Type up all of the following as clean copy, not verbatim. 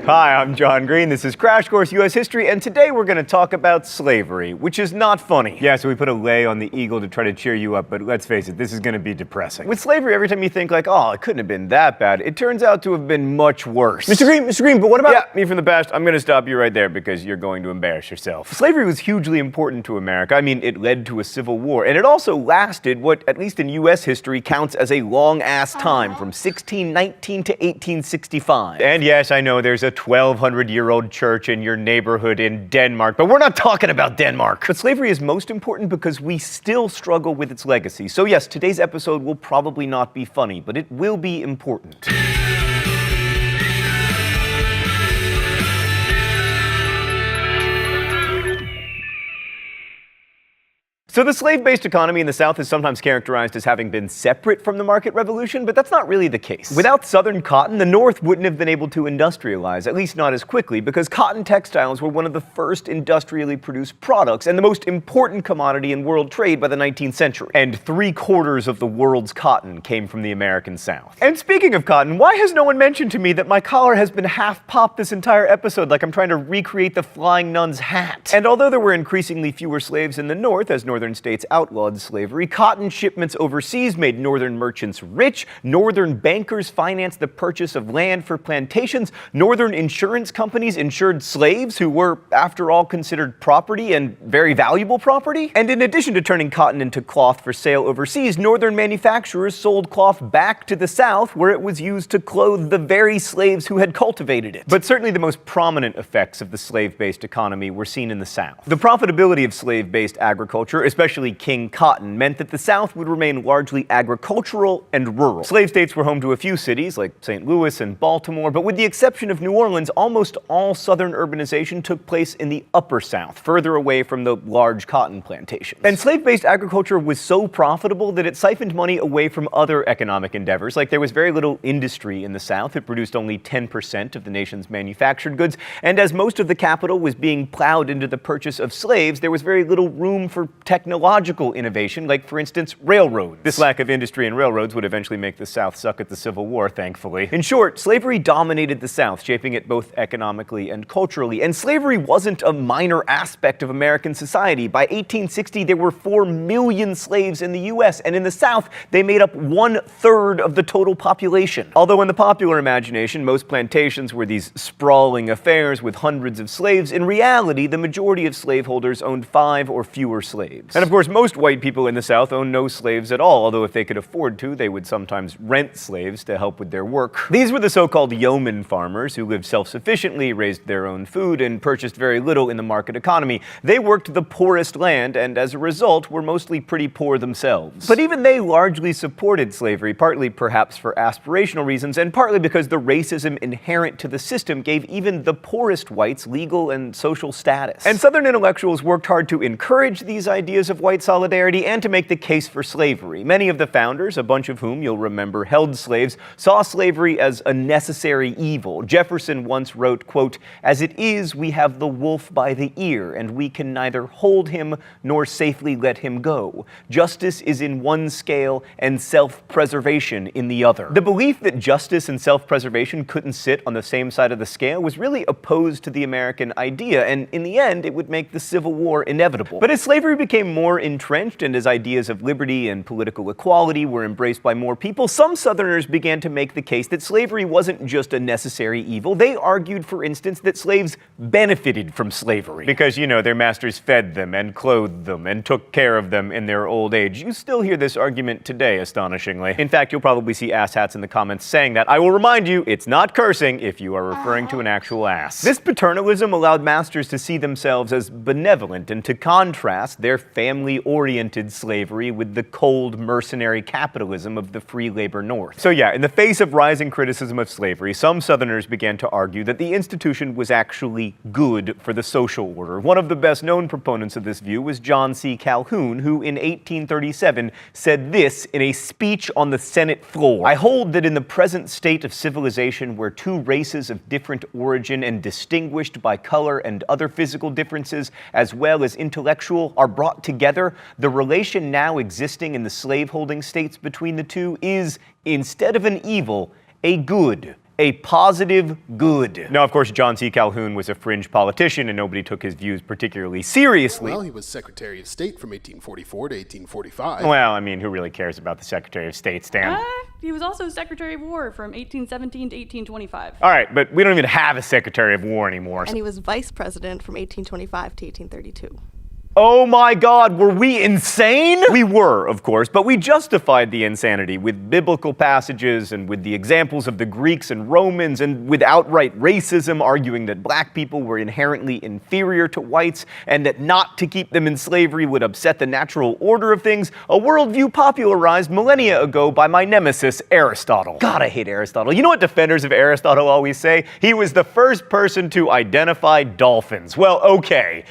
Hi, I'm John Green. This is Crash Course U.S. History, and today we're going to talk about slavery, which is not funny. Yeah, so we put a lay on the eagle to try to cheer you up, but let's face it, this is going to be depressing. With slavery, every time you think like, oh, it couldn't have been that bad, it turns out to have been much worse. Mr. Green, but what about... Yeah, me from the past. I'm going to stop you right there because you're going to embarrass yourself. Slavery was hugely important to America. I mean, it led to a civil war, and it also lasted what, at least in U.S. history, counts as a long-ass time, from 1619 to 1865. And yes, I know there's a 1,200-year-old church in your neighborhood in Denmark, but we're not talking about Denmark. But slavery is most important because we still struggle with its legacy. So yes, today's episode will probably not be funny, but it will be important. So the slave-based economy in the South is sometimes characterized as having been separate from the market revolution, but that's not really the case. Without Southern cotton, the North wouldn't have been able to industrialize, at least not as quickly, because cotton textiles were one of the first industrially produced products and the most important commodity in world trade by the 19th century. And 3/4 of the world's cotton came from the American South. And speaking of cotton, why has no one mentioned to me that my collar has been half popped this entire episode like I'm trying to recreate the Flying Nun's hat? And although there were increasingly fewer slaves in the North as northern states outlawed slavery, cotton shipments overseas made northern merchants rich, northern bankers financed the purchase of land for plantations, northern insurance companies insured slaves who were, after all, considered property and very valuable property. And in addition to turning cotton into cloth for sale overseas, northern manufacturers sold cloth back to the South where it was used to clothe the very slaves who had cultivated it. But certainly the most prominent effects of the slave-based economy were seen in the South. The profitability of slave-based agriculture, especially King cotton, meant that the South would remain largely agricultural and rural. Slave states were home to a few cities like St. Louis and Baltimore, but with the exception of New Orleans, almost all Southern urbanization took place in the upper South, further away from the large cotton plantations. And slave-based agriculture was so profitable that it siphoned money away from other economic endeavors. Like, there was very little industry in the South. It produced only 10% of the nation's manufactured goods, and as most of the capital was being plowed into the purchase of slaves, there was very little room for technological innovation, like, for instance, railroads. This lack of industry and railroads would eventually make the South suck at the Civil War, thankfully. In short, slavery dominated the South, shaping it both economically and culturally. And slavery wasn't a minor aspect of American society. By 1860, there were 4 million slaves in the U.S., and in the South, they made up 1/3 of the total population. Although in the popular imagination, most plantations were these sprawling affairs with hundreds of slaves, in reality, the majority of slaveholders owned 5 or fewer slaves. And of course, most white people in the South owned no slaves at all, although if they could afford to, they would sometimes rent slaves to help with their work. These were the so-called yeoman farmers who lived self-sufficiently, raised their own food, and purchased very little in the market economy. They worked the poorest land, and as a result, were mostly pretty poor themselves. But even they largely supported slavery, partly perhaps for aspirational reasons, and partly because the racism inherent to the system gave even the poorest whites legal and social status. And Southern intellectuals worked hard to encourage these ideas of white solidarity and to make the case for slavery. Many of the founders, a bunch of whom you'll remember held slaves, saw slavery as a necessary evil. Jefferson once wrote, quote, "As it is, we have the wolf by the ear, and we can neither hold him nor safely let him go. Justice is in one scale and self-preservation in the other." The belief that justice and self-preservation couldn't sit on the same side of the scale was really opposed to the American idea, and in the end, it would make the Civil War inevitable. But as slavery became more entrenched and as ideas of liberty and political equality were embraced by more people, some Southerners began to make the case that slavery wasn't just a necessary evil. They argued, for instance, that slaves benefited from slavery. Because, you know, their masters fed them and clothed them and took care of them in their old age. You still hear this argument today, astonishingly. In fact, you'll probably see asshats in the comments saying that. I will remind you, it's not cursing if you are referring to an actual ass. This paternalism allowed masters to see themselves as benevolent and to contrast their family-oriented slavery with the cold, mercenary capitalism of the free labor North. So yeah, in the face of rising criticism of slavery, some Southerners began to argue that the institution was actually good for the social order. One of the best-known proponents of this view was John C. Calhoun, who in 1837 said this in a speech on the Senate floor: "I hold that in the present state of civilization, where two races of different origin and distinguished by color and other physical differences, as well as intellectual, are brought together, the relation now existing in the slaveholding states between the two is, instead of an evil, a good, a positive good. Now, of course, John C. Calhoun was a fringe politician and nobody took his views particularly seriously. Well, he was Secretary of State from 1844 to 1845. Well, I mean, who really cares about the Secretary of State, Stan? He was also Secretary of War from 1817 to 1825. All right, but we don't even have a Secretary of War anymore. And he was Vice President from 1825 to 1832. Oh my God, were we insane? We were, of course, but we justified the insanity with biblical passages and with the examples of the Greeks and Romans and with outright racism, arguing that black people were inherently inferior to whites and that not to keep them in slavery would upset the natural order of things, a worldview popularized millennia ago by my nemesis, Aristotle. God, I hate Aristotle. You know what defenders of Aristotle always say? He was the first person to identify dolphins. Well, okay.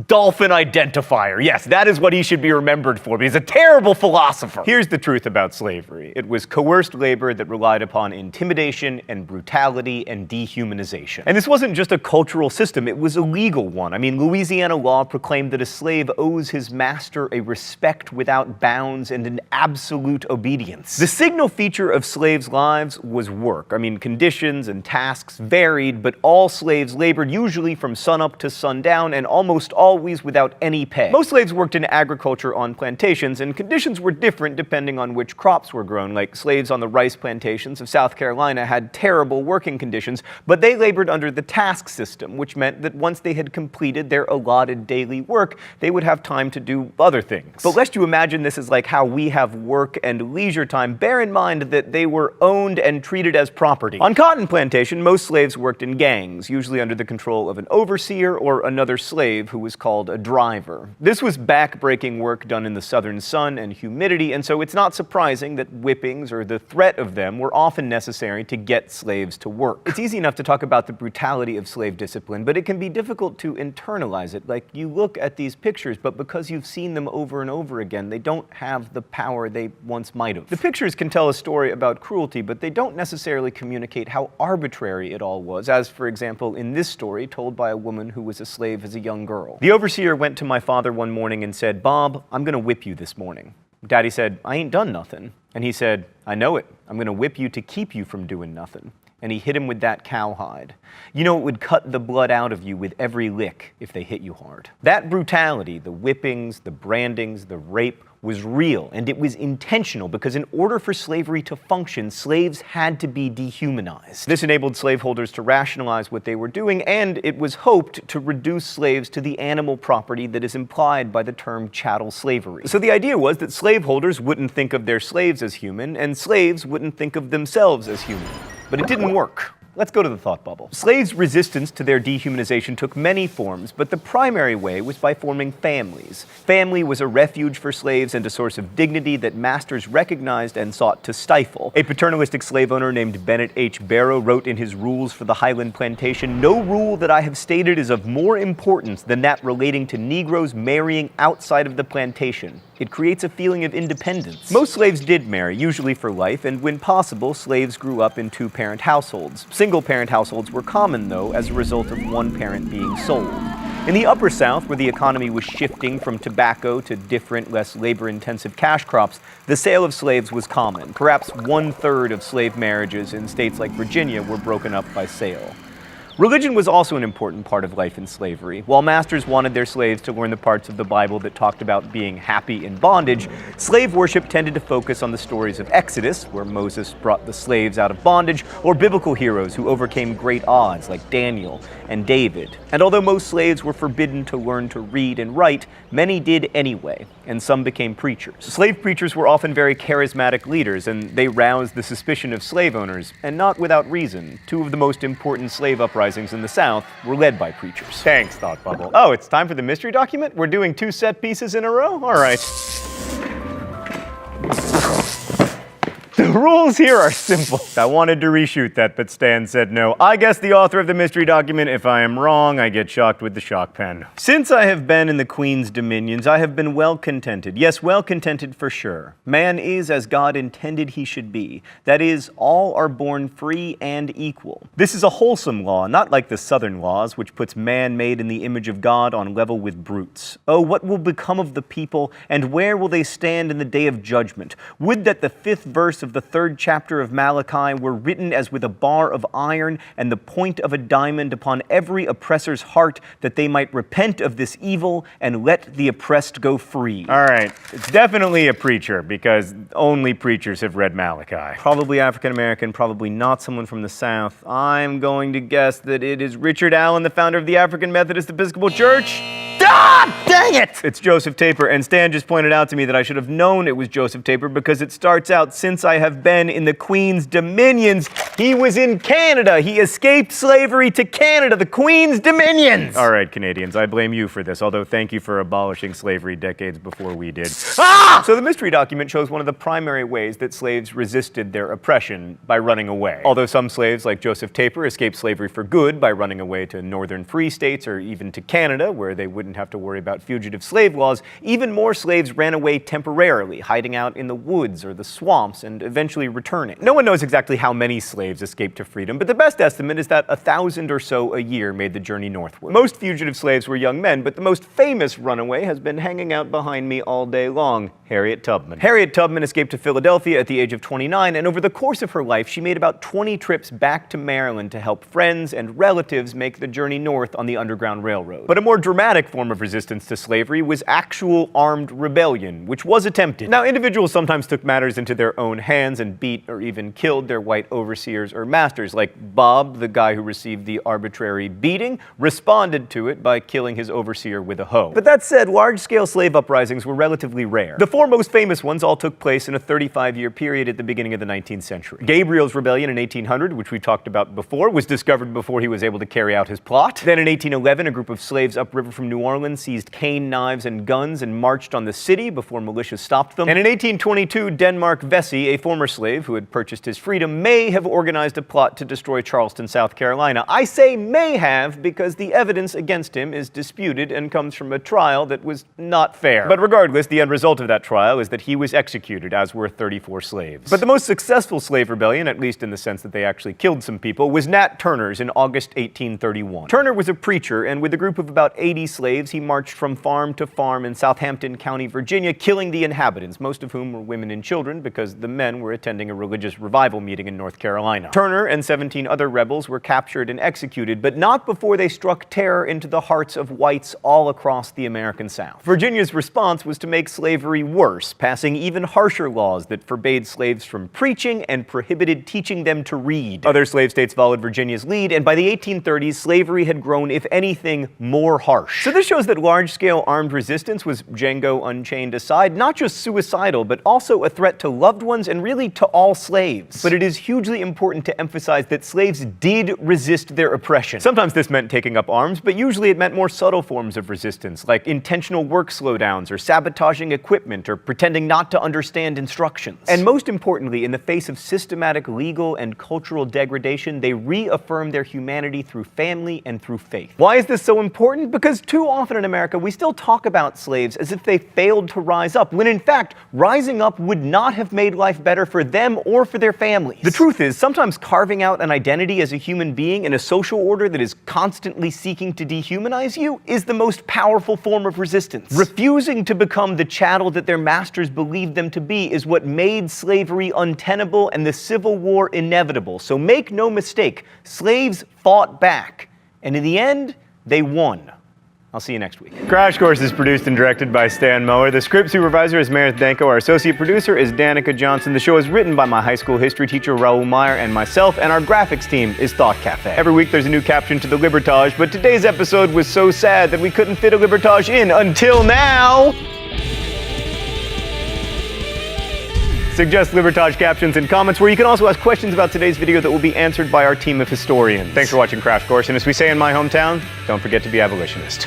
Dolphin identifier. Yes, that is what he should be remembered for, but he's a terrible philosopher. Here's the truth about slavery. It was coerced labor that relied upon intimidation and brutality and dehumanization. And this wasn't just a cultural system, it was a legal one. I mean, Louisiana law proclaimed that a slave owes his master a respect without bounds and an absolute obedience. The signal feature of slaves' lives was work. I mean, conditions and tasks varied, but all slaves labored usually from sunup to sundown and almost always without any pay. Most slaves worked in agriculture on plantations, and conditions were different depending on which crops were grown. Like slaves on the rice plantations of South Carolina had terrible working conditions, but they labored under the task system, which meant that once they had completed their allotted daily work, they would have time to do other things. But lest you imagine this is like how we have work and leisure time, bear in mind that they were owned and treated as property. On cotton plantation, most slaves worked in gangs, usually under the control of an overseer or another slave who was called a driver. This was back-breaking work done in the southern sun and humidity, and so it's not surprising that whippings or the threat of them were often necessary to get slaves to work. It's easy enough to talk about the brutality of slave discipline, but it can be difficult to internalize it. Like, you look at these pictures, but because you've seen them over and over again, they don't have the power they once might have. The pictures can tell a story about cruelty, but they don't necessarily communicate how arbitrary it all was, as, for example, in this story told by a woman who was a slave as a young girl. The overseer went to my father one morning and said, "Bob, I'm gonna whip you this morning." Daddy said, "I ain't done nothing." And he said, "I know it. I'm gonna whip you to keep you from doing nothing." And he hit him with that cowhide. You know, it would cut the blood out of you with every lick if they hit you hard. That brutality, the whippings, the brandings, the rape, was real, and it was intentional because in order for slavery to function, slaves had to be dehumanized. This enabled slaveholders to rationalize what they were doing, and it was hoped to reduce slaves to the animal property that is implied by the term chattel slavery. So the idea was that slaveholders wouldn't think of their slaves as human, and slaves wouldn't think of themselves as human. But it didn't work. Let's go to the thought bubble. Slaves' resistance to their dehumanization took many forms, but the primary way was by forming families. Family was a refuge for slaves and a source of dignity that masters recognized and sought to stifle. A paternalistic slave owner named Bennett H. Barrow wrote in his Rules for the Highland Plantation, "No rule that I have stated is of more importance than that relating to Negroes marrying outside of the plantation. It creates a feeling of independence." Most slaves did marry, usually for life, and when possible, slaves grew up in two-parent households. Single-parent households were common, though, as a result of one parent being sold. In the Upper South, where the economy was shifting from tobacco to different, less labor-intensive cash crops, the sale of slaves was common. Perhaps 1/3 of slave marriages in states like Virginia were broken up by sale. Religion was also an important part of life in slavery. While masters wanted their slaves to learn the parts of the Bible that talked about being happy in bondage, slave worship tended to focus on the stories of Exodus, where Moses brought the slaves out of bondage, or biblical heroes who overcame great odds like Daniel and David. And although most slaves were forbidden to learn to read and write, many did anyway, and some became preachers. Slave preachers were often very charismatic leaders, and they roused the suspicion of slave owners, and not without reason. Two of the most important slave uprisings in the South were led by preachers. Thanks, Thought Bubble. Oh, it's time for the mystery document? We're doing 2 set pieces in a row? All right. The rules here are simple. I wanted to reshoot that, but Stan said no. I guess the author of the mystery document. If I am wrong, I get shocked with the shock pen. Since I have been in the Queen's dominions, I have been well contented. Yes, well contented for sure. Man is as God intended he should be. That is, all are born free and equal. This is a wholesome law, not like the Southern laws, which puts man made in the image of God on level with brutes. Oh, what will become of the people, and where will they stand in the day of judgment? Would that the 5th verse of the the 3rd chapter of Malachi were written as with a bar of iron and the point of a diamond upon every oppressor's heart, that they might repent of this evil and let the oppressed go free. All right, it's definitely a preacher, because only preachers have read Malachi. Probably African American, probably not someone from the South. I'm going to guess that it is Richard Allen, the founder of the African Methodist Episcopal Church. Ah, dang it! It's Joseph Taper, and Stan just pointed out to me that I should have known it was Joseph Taper because it starts out, since I have been in the Queen's dominions. He was in Canada. He escaped slavery to Canada, the Queen's dominions. All right, Canadians, I blame you for this, although thank you for abolishing slavery decades before we did. Ah! So the mystery document shows one of the primary ways that slaves resisted their oppression, by running away. Although some slaves, like Joseph Taper, escaped slavery for good by running away to northern free states or even to Canada, where they wouldn't have to worry about fugitive slave laws, even more slaves ran away temporarily, hiding out in the woods or the swamps and eventually returning. No one knows exactly how many slaves escaped to freedom, but the best estimate is that 1,000 or so a year made the journey northward. Most fugitive slaves were young men, but the most famous runaway has been hanging out behind me all day long: Harriet Tubman. Harriet Tubman escaped to Philadelphia at the age of 29, and over the course of her life, she made about 20 trips back to Maryland to help friends and relatives make the journey north on the Underground Railroad. But a more dramatic form of resistance to slavery was actual armed rebellion, which was attempted. Now, individuals sometimes took matters into their own hands and beat or even killed their white overseers or masters, like Bob, the guy who received the arbitrary beating, responded to it by killing his overseer with a hoe. But that said, large-scale slave uprisings were relatively rare. The 4 most famous ones all took place in a 35-year period at the beginning of the 19th century. Gabriel's Rebellion in 1800, which we talked about before, was discovered before he was able to carry out his plot. Then in 1811, a group of slaves upriver from New Orleans seized cane knives and guns and marched on the city before militia stopped them. And in 1822, Denmark Vesey, a former slave who had purchased his freedom, may have organized a plot to destroy Charleston, South Carolina. I say may have because the evidence against him is disputed and comes from a trial that was not fair. But regardless, the end result of that trial is that he was executed, as were 34 slaves. But the most successful slave rebellion, at least in the sense that they actually killed some people, was Nat Turner's in August 1831. Turner was a preacher, and with a group of about 80 slaves, he marched from farm to farm in Southampton County, Virginia, killing the inhabitants, most of whom were women and children because the men were attending a religious revival meeting in North Carolina. Turner and 17 other rebels were captured and executed, but not before they struck terror into the hearts of whites all across the American South. Virginia's response was to make slavery worse, passing even harsher laws that forbade slaves from preaching and prohibited teaching them to read. Other slave states followed Virginia's lead, and by the 1830s, slavery had grown, if anything, more harsh. So this shows that large-scale armed resistance was, Django Unchained aside, not just suicidal, but also a threat to loved ones and really to all slaves. But it is hugely important to emphasize that slaves did resist their oppression. Sometimes this meant taking up arms, but usually it meant more subtle forms of resistance, like intentional work slowdowns or sabotaging equipment or pretending not to understand instructions. And most importantly, in the face of systematic legal and cultural degradation, they reaffirmed their humanity through family and through faith. Why is this so important? Because too often in America, we still talk about slaves as if they failed to rise up, when in fact, rising up would not have made life better for them or for their families. The truth is, sometimes carving out an identity as a human being in a social order that is constantly seeking to dehumanize you is the most powerful form of resistance. Refusing to become the chattel that their masters believed them to be is what made slavery untenable and the Civil War inevitable. So make no mistake, slaves fought back, and in the end, they won. I'll see you next week. Crash Course is produced and directed by Stan Mower. The script supervisor is Meredith Danko. Our associate producer is Danica Johnson. The show is written by my high school history teacher, Raoul Meyer, and myself, and our graphics team is Thought Cafe. Every week there's a new caption to the Libertage, but today's episode was so sad that we couldn't fit a Libertage in until now. Suggest Libertage captions in comments, where you can also ask questions about today's video that will be answered by our team of historians. Thanks for watching Crash Course, and as we say in my hometown, don't forget to be abolitionist.